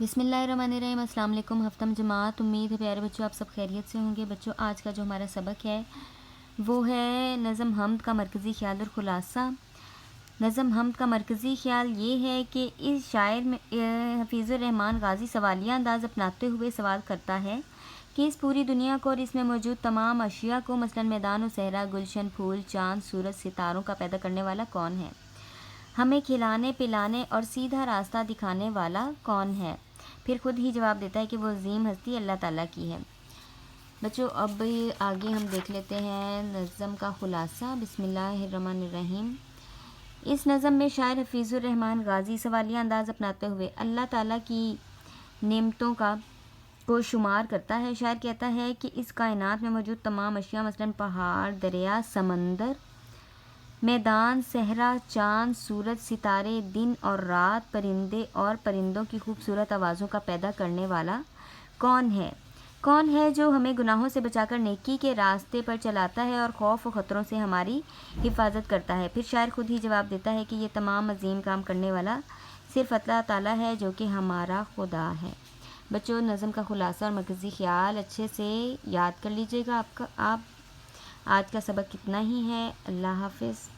बिस्मिल्लाहिर्रहमानिर्रहीम। अस्सलाम वालेकुम हफ्तम जमात। उम्मीद है प्यारे बच्चों आप सब खैरियत से होंगे। बच्चों आज का जो हमारा सबक है वो है नज़म हमद का मरकज़ी ख़्याल और ख़ुलासा। नज़म हमद का मरकज़ी ख़्याल ये है कि इस शायर में हफ़ीज़ुर रहमान गाज़ी सवालिया अंदाज़ अपनाते हुए सवाल करता है कि इस पूरी दुनिया को और इसमें मौजूद तमाम अशिया को मसलन मैदान और सहरा, गुलशन, फूल, चाँद, सूरज, सितारों का पैदा करने वाला कौन है? हमें खिलाने पिलाने और सीधा रास्ता दिखाने वाला कौन है? फिर खुद ही जवाब देता है कि वो अज़ीम हस्ती अल्लाह ताला की है। बच्चों अब आगे हम देख लेते हैं नज़म का ख़ुलासा। बिस्मिल्लाहिर्रहमानिर्रहीम। इस नज़म में शायर हफ़ीज़ुर रहमान गाज़ी सवालिया अंदाज़ अपनाते हुए अल्लाह ताला की नेमतों को शुमार करता है। शायर कहता है कि इस कायनात में मौजूद तमाम अशिया मसलन पहाड़, दरिया, समंदर, मैदान, सहरा, चाँद, सूरज, सितारे, दिन और रात, परिंदे और परिंदों की खूबसूरत आवाज़ों का पैदा करने वाला कौन है? कौन है जो हमें गुनाहों से बचाकर नेकी के रास्ते पर चलाता है और खौफ और ख़तरों से हमारी हिफाजत करता है? फिर शायर खुद ही जवाब देता है कि ये तमाम अजीम काम करने वाला सिर्फ़ अल्लाह ताला है जो कि हमारा खुदा है। बच्चों नज़म का ख़ुलासा और मरकज़ी ख़्याल अच्छे से याद कर लीजिएगा। आप आज का सबक कितना ही है। अल्लाह हाफ़िज़।